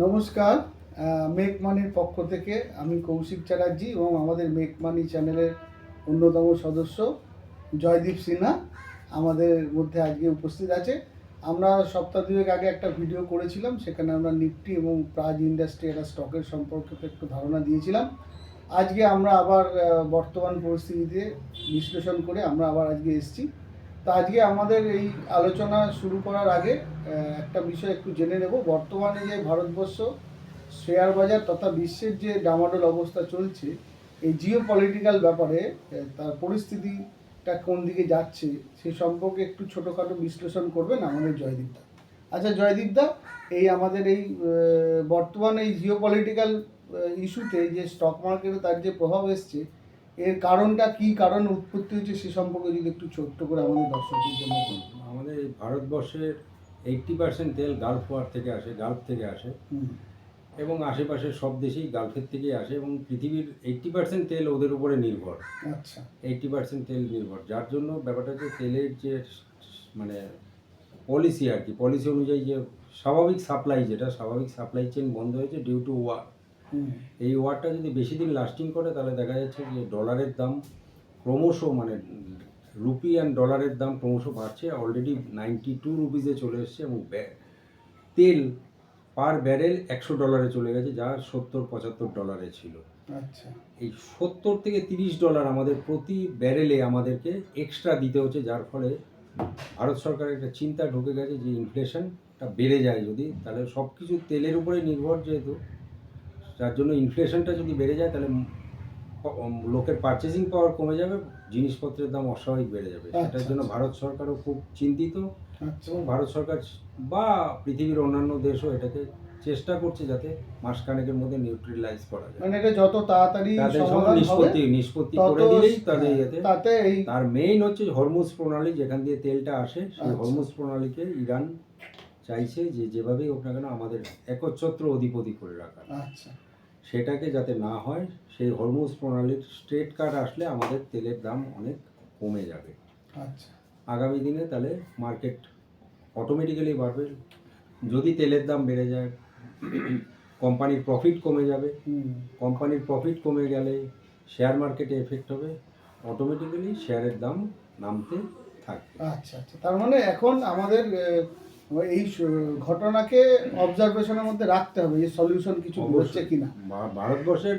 নমস্কার। মেক মানির পক্ষ থেকে আমি কৌশিক চ্যাটার্জি এবং আমাদের মেক মানি চ্যানেলের অন্যতম সদস্য জয়দীপ সিনহা আমাদের মধ্যে আজকে উপস্থিত আছে। আমরা সপ্তাহ দুয়েক আগে একটা ভিডিও করেছিলাম, সেখানে আমরা নিফটি এবং প্রাজ ইন্ডাস্ট্রি একটা স্টকের সম্পর্কে একটু ধারণা দিয়েছিলাম। আজকে আমরা আবার বর্তমান পরিস্থিতিতে বিশ্লেষণ করে আমরা আবার আজকে এসেছি। তো আজকে আমাদের এই আলোচনা শুরু করার আগে একটা বিষয় একটু জেনে নেব। বর্তমানে যে ভারতবর্ষ শেয়ার বাজার তথা বিশ্বের যে ডামাডোল অবস্থা চলছে, এই জিও পলিটিক্যাল ব্যাপারে তার পরিস্থিতিটা কোন দিকে যাচ্ছে সে সম্পর্কে একটু ছোটোখাটো বিশ্লেষণ করবেন আমাদের জয়দীপদা। আচ্ছা জয়দীপদা, এই আমাদের এই বর্তমান এই জিও পলিটিক্যাল ইস্যুতে যে স্টক মার্কেটে তার যে প্রভাব এসছে, এর কারণটা কি, কারণ উৎপত্তি হচ্ছে সে সম্পর্কে যদি একটু ছোট্ট করে আমাদের দর্শকদের জন্য বলুন। আমাদের ভারতবর্ষের 80% তেল গালফ ওয়ার থেকে আসে, গালফ থেকে আসে, এবং আশেপাশের সব দেশেই গালফের থেকেই আসে, এবং পৃথিবীর 80% তেল ওদের উপরে নির্ভর। আচ্ছা, 80% তেল নির্ভর, যার জন্য ব্যাপারটা হচ্ছে তেলের যে মানে পলিসি আর কি, পলিসি অনুযায়ী যে স্বাভাবিক সাপ্লাই চেন বন্ধ হয়েছে ডিউ টু ওয়ার। এই ওয়ারটা যদি বেশি দিন লাস্টিং করে তাহলে দেখা যাচ্ছে যে ডলারের দাম ক্রমশ রুপি অ্যান্ড ডলারের দাম ক্রমশ বাড়ছে। অলরেডি 92 রুপিসে চলে এসছে, এবং তেল পার ব্যারেল $100 চলে গেছে, যা $70-75 ছিল। আচ্ছা, এই $70 থেকে $30 আমাদের প্রতি ব্যারেলে আমাদেরকে এক্সট্রা দিতে হচ্ছে, যার ফলে ভারত সরকারের একটা চিন্তা ঢুকে গেছে যে ইনফ্লেশনটা বেড়ে যায় যদি, তাহলে সব কিছু তেলের উপরে নির্ভর যেহেতু, যার জন্য ইনফ্লেশনটা যদি বেড়ে যায় তাহলে লোকের পারচেজিং পাওয়ার কমে যাবে, জিনিসপত্রের দাম অস্বাভাবিক বেড়ে যাবে। সেটার জন্য ভারত সরকারও খুব চিন্তিত, এবং ভারত সরকার বা পৃথিবীর অন্যান্য দেশও এটাকে চেষ্টা করছে যাতে মাসখানেকের মধ্যে নিউট্রালাইজ করা যায়। মানে এটা যত তাড়াতাড়ি নিষ্পত্তি করে দিলেই তাদের তাতে তার মেইন হচ্ছে হরমুজ প্রণালী, যেখান দিয়ে তেলটা আসে, সেই হরমুজ প্রণালীকে ইরান চাইছে যে যেভাবেই হোক না কেন আমাদের একচ্ছত্র অধিপতি করে রাখা। আচ্ছা, সেটাকে যাতে না হয়, সেই হরমুজ প্রণালীর স্ট্রেট কাট আসলে আমাদের তেলের দাম অনেক কমে যাবে। আচ্ছা, আগামী দিনে তাহলে মার্কেট অটোমেটিক্যালি বাড়বে। যদি তেলের দাম বেড়ে যায়, কোম্পানির প্রফিট কমে যাবে। কোম্পানির প্রফিট কমে গেলে শেয়ার মার্কেটে এফেক্ট হবে, অটোমেটিক্যালি শেয়ারের দাম নামতে থাকবে। আচ্ছা, আচ্ছা। তার মানে এখন আমাদের এই ঘটনাকে অবজারভেশনের মধ্যে রাখতে হবে যে সলিউশন কিছু হচ্ছে কিনা। ভারতবর্ষের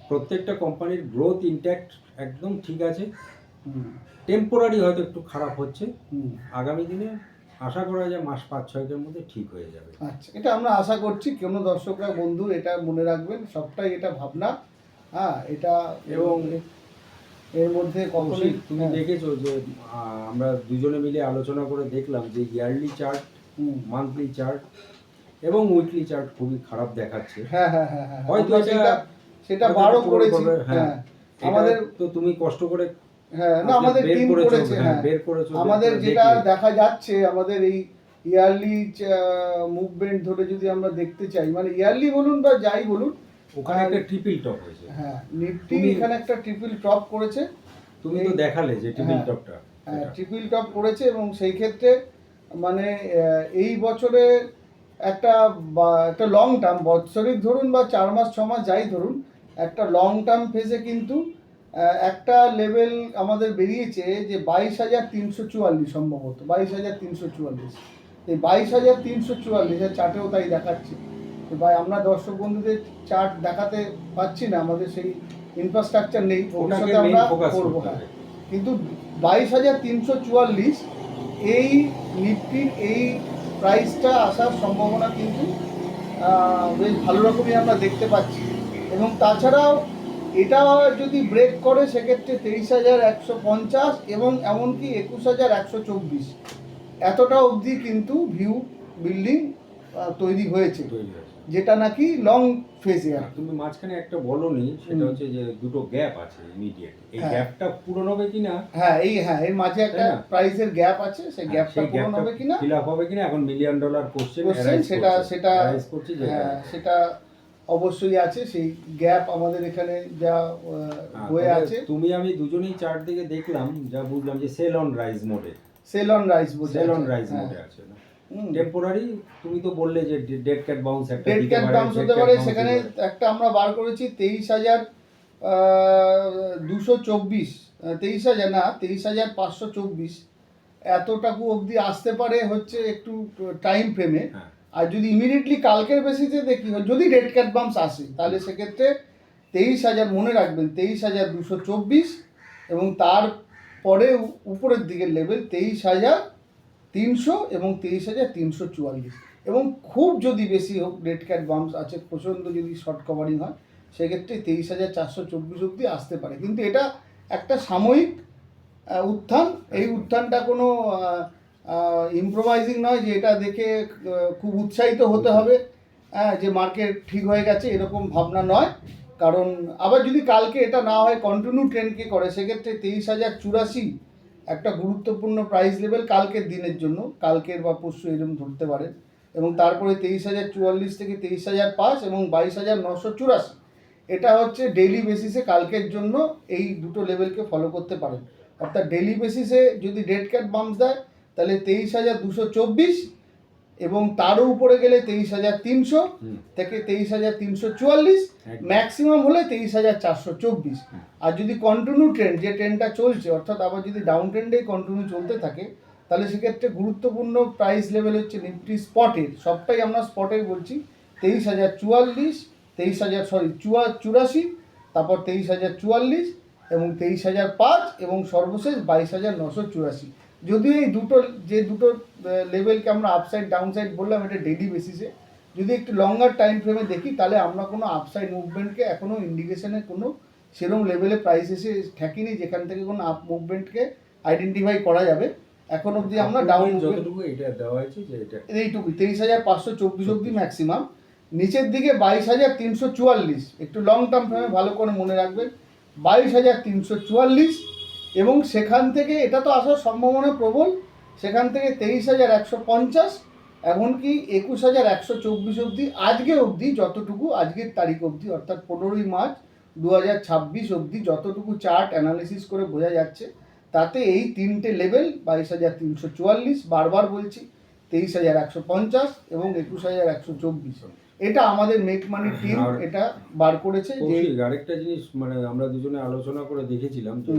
প্রত্যেকটা কোম্পানির গ্রোথ ইনট্যাক্ট একদম ঠিক আছে, টেম্পোরারি হয়তো একটু খারাপ হচ্ছে, আগামী দিনে আশা করা যায় মাস 5-6 মধ্যে ঠিক হয়ে যাবে। আচ্ছা, এটা আমরা আশা করছি। কোনো দর্শকরা বন্ধু এটা মনে রাখবেন, সবটাই এটা ভাবনা। হ্যাঁ, এটা এবং এর মধ্যে কখনোই তুমি দেখেছো যে আমরা দুজনে মিলে আলোচনা করে দেখলাম যে ইয়ারলি চার্ট, মান্থলি চার্ট এবং উইকলি চার্ট খুবই খারাপ দেখাচ্ছে। হ্যাঁ হ্যাঁ হ্যাঁ হ্যাঁ, হয়তো সেটা বারও করেছি। হ্যাঁ, আমাদের তো তুমি কষ্ট করে না আমাদের টিম করেছে। হ্যাঁ, বের করেছো। আমাদের যেটা দেখা যাচ্ছে, আমাদের এই ইয়ারলি মুভমেন্ট ধরে যদি আমরা দেখতে চাই, মানে ইয়ারলি বলুন বা যাই বলুন, ওখানে একটা ট্রিপল টপ হয়েছে। হ্যাঁ, নিফটি এখানে একটা ট্রিপল টপ করেছে। তুমি তো দেখালে যে ট্রিপল টপটা। হ্যাঁ, ট্রিপল টপ করেছে, এবং সেই ক্ষেত্রে মানে এই বছরে একটা লং টার্ম, বৎসরিক ধরুন বা 4 মাস 6 মাস যাই ধরুন, একটা লং টার্ম ফেজে কিন্তু একটা লেভেল আমাদের বেরিয়েছে যে 22,344, সম্ভবত 22,344। এই 22,344 চার্টেও তাই দেখাচ্ছে। ভাই আমরা দর্শক বন্ধুদের চার্ট দেখাতে পাচ্ছি না, আমাদের সেই ইনফ্রাস্ট্রাকচার নেই, ভবিষ্যতে আমরা করবো। হ্যাঁ, কিন্তু 22,344 এই নিফটির এই প্রাইসটা আসার সম্ভাবনা কিন্তু বেশ ভালো রকমই আমরা দেখতে পাচ্ছি। এবং তাছাড়াও এটা যদি ব্রেক করে সেক্ষেত্রে 23,150 এবং এমনকি 21,124 এতটা অবধি কিন্তু ভিউ বিল্ডিং তৈরি হয়েছে, যেটা নাকি লং ফেজে। আর তুমি মাঝখানে একটা বলনি, সেটা হচ্ছে যে দুটো গ্যাপ আছে ইমিডিয়েট, এই গ্যাপটা পূরণ হবে কিনা। হ্যাঁ, এর মাঝে একটা প্রাইসের গ্যাপ আছে, সেই গ্যাপটা পূরণ হবে কিনা, ফিল আপ হবে কিনা, এখন $1 মিলিয়ন কোশ্চেন সেটা রাইজ করছি। হ্যাঁ, সেটা অবশ্যই আছে, সেই গ্যাপ আমাদের এখানে যা হয়ে আছে। তুমি আমি দুজনেই চার্ট দিকে দেখলাম, যা বুঝলাম যে সেল অন রাইজ মোডে আছে। আছে না। টেম্পোরারি। তুমি তো বললে যে ডেড ক্যাট বাউন্স একটা ডেড দিতে ক্যাট পারে, বাউন্স dead হতে cat পারে, bounce সেখানে হতে পারে। একটা আমরা বার করেছি 23,224, 23,000 না, 23,524, এতটাকু অবধি আসতে পারে হচ্ছে একটু টাইম ফ্রেমে। হ্যাঁ। আর যদি ইমিডিয়েটলি কালকের বেসিসে দেখি, যদি রেড ক্যাট বাম্পস আসে, তাহলে সেক্ষেত্রে 23,000, মনে রাখবেন 23,224, এবং তার পরে উপরের দিকের লেভেল 23,300 এবং 23,344। এবং খুব যদি বেশি হোক, রেড ক্যাট বাম্পস আছে, প্রচণ্ড যদি শর্ট কভারিং হয়, সেক্ষেত্রে 23,424 অবধি আসতে পারে। কিন্তু এটা একটা সাময়িক উত্থান। এই উত্থানটা কোনো ইম্প্রোভাইজিং নয় যে এটা দেখে খুব উৎসাহিত হতে হবে, যে মার্কেট ঠিক হয়ে গেছে, এরকম ভাবনা নয়। কারণ আবার যদি কালকে এটা না হয়, কন্টিনিউ ট্রেন্ডকে করে, সেক্ষেত্রে 23,084 একটা গুরুত্বপূর্ণ প্রাইস লেভেল কালকের দিনের জন্য, কালকের বা পরশু এরকম ধরতে পারেন। এবং তারপরে 23,044 থেকে 23,005 এবং 22,984, এটা হচ্ছে ডেইলি বেসিসে কালকের জন্য এই দুটো লেভেলকে ফলো করতে পারেন। অর্থাৎ ডেইলি বেসিসে যদি ডেড ক্যাট বাম্পস দেয়, তাহলে 23,224, এবং তারও উপরে গেলে 23,300 থেকে 23,344, ম্যাক্সিমাম হলে 23,424। আর যদি কন্টিনিউ ট্রেন্ড, যে ট্রেন্ডটা চলছে, অর্থাৎ আবার যদি ডাউন ট্রেন্ডেই কন্টিনিউ চলতে থাকে, তাহলে সেক্ষেত্রে গুরুত্বপূর্ণ প্রাইস লেভেল হচ্ছে নিফটি স্পটের, সবটাই আমরা স্পটের বলছি, 23,044, 84, তারপর 23,044 এবং 23,005, এবং সর্বশেষ 22,984। যদিও এই দুটো লেভেলকে আমরা আপসাইড ডাউনসাইড বললাম, এটা ডেইলি বেসিসে। যদি একটু লঙ্গার টাইম ফ্রেমে দেখি, তাহলে আমরা কোনো আপসাইড মুভমেন্টকে এখনও ইন্ডিকেশনে কোনো সেরকম লেভেলে প্রাইস এসে ঠেকিনি যেখান থেকে কোনো আপ মুভমেন্টকে আইডেন্টিফাই করা যাবে। এখন অবধি আমরা ডাউন যতটুকু এটা দেওয়া হয়েছে যে এটা এইটুকুই, 23,524 অবধি ম্যাক্সিমাম। নিচের দিকে 22,344, একটু লং টার্ম ফ্রেমে ভালো করে মনে রাখবেন, 22,344, এবং সেখান থেকে এটা তো আসার সম্ভাবনা প্রবল, সেখান থেকে 23,150, এমনকি 21,124 অবধি, আজকে অবধি যতটুকু, আজকের তারিখ অবধি, অর্থাৎ 15ই মার্চ 2026 অবধি যতটুকু চার্ট অ্যানালিসিস করে বোঝা যাচ্ছে, তাতে এই তিনটে লেভেল 22,344, বারবার বলছি, 23,150 এবং 21,124, এটা আমাদের মেক মানি টিম এটা বার করেছে। যে কৌশিক, আরেকটা জিনিস মানে আমরা দুজনে আলোচনা করে দেখেছিলাম যে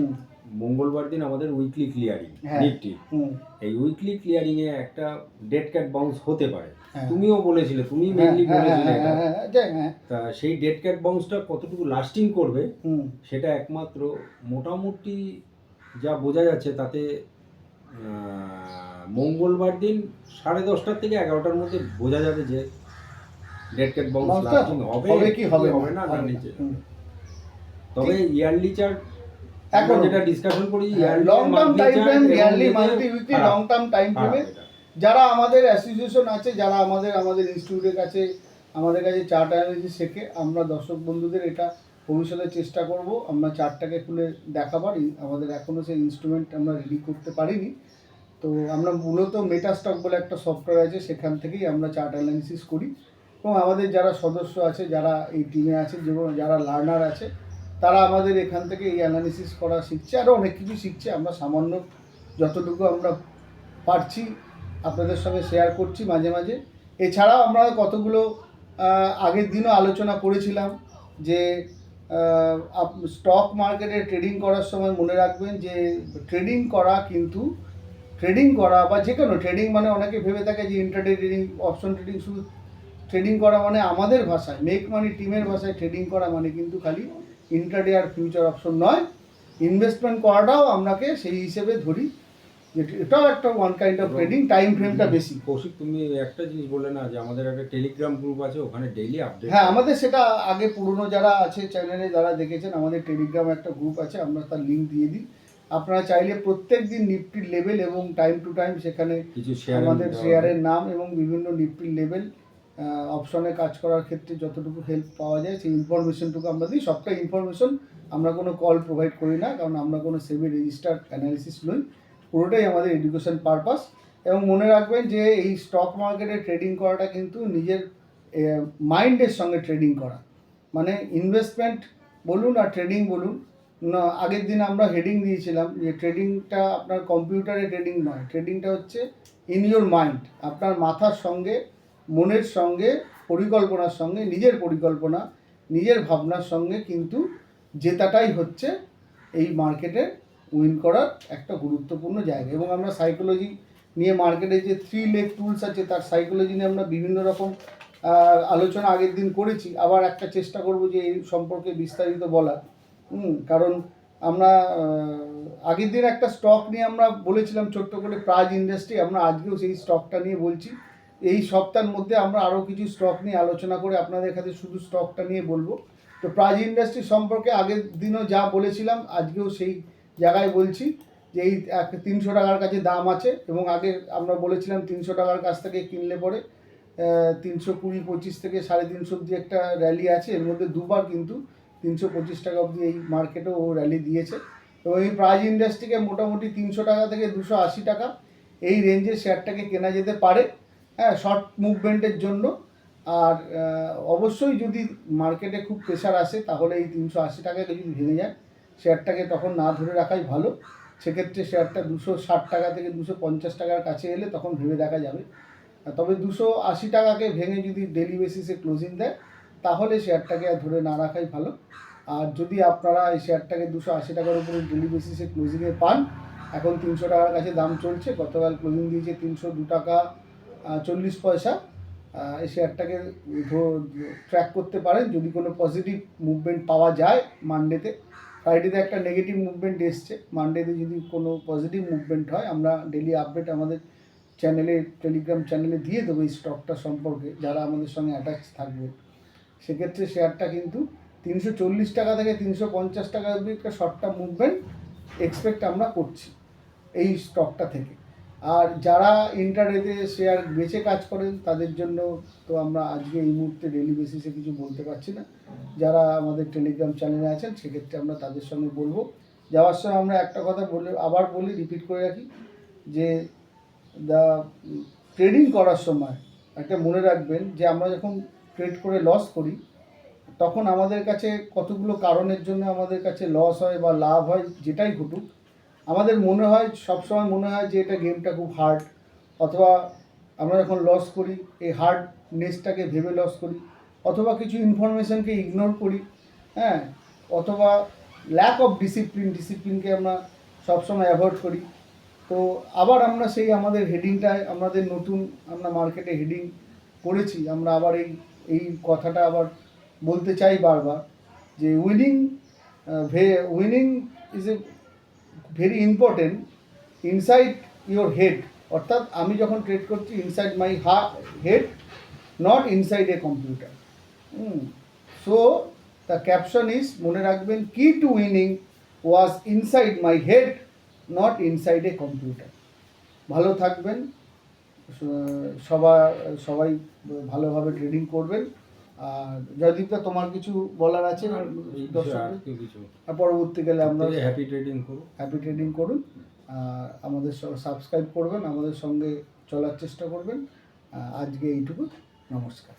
মঙ্গলবার দিন আমাদের উইকলি ক্লিয়ারিং নিফটি, এই উইকলি ক্লিয়ারিং এ একটা ডেড ক্যাট বাউন্স হতে পারে। তুমিও বলেছিলে, তুমি মেইনলি বলেছিলে এটা। তা সেই ডেড ক্যাট বাউন্সটা কতটুকু লাস্টিং করবে, সেটা একমাত্র মোটামুটি যা বোঝা যাচ্ছে তাতে মঙ্গলবার দিন 10:30 থেকে 11টার মধ্যে বোঝা যাবে যে ডেড ক্যাট বাউন্স লাস্টিং হবে কি হবে না না নিচে। তবে ইয়ারলি চার্ট এখন যেটা ডিসকাশন করি, long term time frame, yearly, monthly, weekly, long term time ফ্রেমে যারা আমাদের অ্যাসোসিয়েশন আছে, যারা আমাদের ইনস্টিটিউটের কাছে, আমাদের কাছে চার্ট অ্যানালিসিস শেখে, আমরা দর্শক বন্ধুদের এটা ভবিষ্যতে চেষ্টা করব আমরা চার্টটাকে খুলে দেখাবার। আমাদের এখনও সেই ইনস্ট্রুমেন্ট আমরা রেডি করতে পারিনি। তো আমরা মূলত মেটাস্টক বলে একটা সফটওয়্যার আছে, সেখান থেকেই আমরা চার্ট অ্যানালিসিস করি। এবং আমাদের যারা সদস্য আছে, যারা এই টিমে আছে, যারা লার্নার আছে, তারা আমাদের এখান থেকে এই অ্যানালিসিস করা শিখছে, আরও অনেক কিছু শিখছে। আমরা সামান্য যতটুকু আমরা পারছি আপনাদের সঙ্গে শেয়ার করছি মাঝে মাঝে। এছাড়াও আমরা কতগুলো আগের দিনও আলোচনা করেছিলাম যে স্টক মার্কেটে ট্রেডিং করার সময় মনে রাখবেন যে ট্রেডিং করা বা যে কোনো ট্রেডিং মানে, অনেকে ভেবে থাকে যে ইন্টারডে ট্রেডিং, অপশন ট্রেডিং, শুধু ট্রেডিং করা মানে, আমাদের ভাষায়, মেক মানি টিমের ভাষায়, ট্রেডিং করা মানে কিন্তু খালি ইন্টারডে আর ফিউচার অপশন নয়। ইনভেস্টমেন্ট করাটাও আপনাকে সেই হিসেবে ধরি, যে এটাও একটা one kind of trading, time ফ্রেমটা বেশি। কৌশিক, তুমি একটা জিনিস বললে না যে আমাদের একটা টেলিগ্রাম গ্রুপ আছে, ওখানে ডেইলি আপডেট। হ্যাঁ, আমাদের সেটা আগে পুরনো যারা আছে চ্যানেলে যারা দেখেছেন, আমাদের টেলিগ্রাম একটা গ্রুপ আছে, আমরা তার লিঙ্ক দিয়ে দিই। আপনারা চাইলে প্রত্যেক দিন নিফটির লেভেল এবং টাইম টু টাইম সেখানে আমাদের শেয়ারের নাম এবং বিভিন্ন নিফটির লেভেল, অপশনে কাজ করার ক্ষেত্রে যতটুকু হেল্প পাওয়া যায় সেই ইনফরমেশনটুকু আমরা দিই। সবটা ইনফরমেশন, আমরা কোনো কল প্রোভাইড করি না, কারণ আমরা কোনো সেবি রেজিস্টার্ড অ্যানালিসিস নই, পুরোটাই আমাদের এডুকেশন পারপাস। এবং মনে রাখবেন যে এই স্টক মার্কেটে ট্রেডিং করাটা কিন্তু নিজের মাইন্ডের সঙ্গে ট্রেডিং করা, মানে ইনভেস্টমেন্ট বলুন আর ট্রেডিং বলুন, না, আগের দিন আমরা হেডিং দিয়েছিলাম যে ট্রেডিংটা আপনার কম্পিউটারে ট্রেডিং নয়, ট্রেডিংটা হচ্ছে ইন ইওর মাইন্ড, আপনার মাথার সঙ্গে, মনের সঙ্গে, পরিকল্পনার সঙ্গে, নিজের পরিকল্পনা, নিজের ভাবনার সঙ্গে কিন্তু জেতাটাই হচ্ছে এই মার্কেটে উইন করার একটা গুরুত্বপূর্ণ জায়গা। এবং আমরা সাইকোলজি নিয়ে মার্কেটে যে 3 লেগ টুলস আছে তার সাইকোলজি নিয়ে আমরা বিভিন্ন রকম আলোচনা আগের দিন করেছি। আবার একটা চেষ্টা করব যে এই সম্পর্কে বিস্তারিত বলার। কারণ আমরা আগের দিন একটা স্টক নিয়ে আমরা বলেছিলাম ছোট্ট করে, প্রাজ ইন্ডাস্ট্রি, আমরা আজকেও সেই স্টকটা নিয়ে বলছি। এই সপ্তাহের মধ্যে আমরা আরও কিছু স্টক নিয়ে আলোচনা করে আপনাদের কাছে শুধু স্টকটা নিয়ে বলবো। তো প্রাজ ইন্ডাস্ট্রি সম্পর্কে আগের দিনও যা বলেছিলাম আজকেও সেই জায়গায় বলছি যে এই 300 টাকার কাছে দাম আছে, এবং আগে আমরা বলেছিলাম 300 টাকার কাছ থেকে কিনলে পরে 320-25 থেকে 350 অবধি একটা র্যালি আছে। এর মধ্যে দুবার কিন্তু 325 টাকা অবধি এই মার্কেটেও ও র্যালি দিয়েছে। এবং এই প্রাইজ ইন্ডাস্ট্রিকে মোটামুটি 300 টাকা থেকে 280 টাকা এই রেঞ্জের শেয়ারটাকে কেনা যেতে পারে, হ্যাঁ, শর্ট মুভমেন্টের জন্য। আর অবশ্যই যদি মার্কেটে খুব প্রেশার আসে তাহলে এই 380 টাকাকে যদি ভেঙে যায় শেয়ারটাকে তখন না ধরে রাখাই ভালো। সেক্ষেত্রে শেয়ারটা 260 টাকা থেকে 250 টাকার কাছে এলে তখন ভেবে দেখা যাবে। তবে 280 টাকাকে ভেঙে যদি ডেলি বেসিসে ক্লোজিং দেয় তাহলে শেয়ারটাকে আর ধরে না রাখাই ভালো। আর যদি আপনারা এই শেয়ারটাকে 280 টাকার উপরে ডেলি বেসিসে ক্লোজিংয়ে পান, এখন 300 টাকার কাছে দাম চলছে, গতকাল ক্লোজিং দিয়েছে 302 টাকা 40 পয়সা। এই শেয়ারটাকে ট্র্যাক করতে পারেন যদি কোনো পজিটিভ মুভমেন্ট পাওয়া যায় মানডেতে। ফ্রাইডেতে একটা নেগেটিভ মুভমেন্ট এসছে, মানডেতে যদি কোনো পজিটিভ মুভমেন্ট হয় আমরা ডেলি আপডেট আমাদের চ্যানেলে, টেলিগ্রাম চ্যানেলে দিয়ে দেবো এই স্টকটা সম্পর্কে, যারা আমাদের সঙ্গে অ্যাটাচ থাকবে। সেক্ষেত্রে শেয়ারটা কিন্তু 340 টাকা থেকে 350 টাকা অবধি একটা শর্ট টার্ম মুভমেন্ট এক্সপেক্ট আমরা করছি এই স্টকটা থেকে। আর যারা ইন্টারডেতে শেয়ার বেচে কাজ করেন তাদের জন্য তো আমরা আজকে এই মুহূর্তে ডেলি বেসিসে কিছু বলতে পারছি না। যারা আমাদের টেলিগ্রাম চ্যানেলে আছেন সেক্ষেত্রে আমরা তাদের সঙ্গে বলবো। যাওয়ার সময় আমরা একটা কথা আবার বলি, রিপিট করে রাখি যে ট্রেডিং করার সময় একটা মনে রাখবেন যে আমরা যখন ট্রেড করে লস করি তখন আমাদের কাছে কতগুলো কারণের জন্য আমাদের কাছে লস হয় বা লাভ হয়, যেটাই ঘটুক আমাদের মনে হয়, সবসময় মনে হয় যে এটা গেমটা খুব হার্ড, অথবা আমরা যখন লস করি এই হার্ডনেসটাকে ভেবে লস করি, অথবা কিছু ইনফরমেশনকে ইগনোর করি, হ্যাঁ, অথবা ল্যাক অফ ডিসিপ্লিনকে আমরা সবসময় অ্যাভয়েড করি। তো আবার আমরা সেই আমাদের হেডিংটায় আমাদের নতুন আমরা মার্কেটে হেডিং করেছি, আমরা আবার এই কথাটা আবার বলতে চাই বারবার যে winning is a very important inside your head. অর্থাৎ আমি যখন ট্রেড করছি inside my head, not inside a computer. So the caption is, মনে রাখবেন, key to winning was inside my head, not inside a computer. ভালো থাকবেন, সবাই ভালোভাবে ট্রেডিং করবেন। আর জয়দীপদা, তোমার কিছু বলার আছে দর্শকদের? পরবর্তীকালে আমরা হ্যাপি ট্রেডিং করুন। আমাদের সাবস্ক্রাইব করবেন, আমাদের সঙ্গে চলার চেষ্টা করবেন। আজকে এইটুকু, নমস্কার।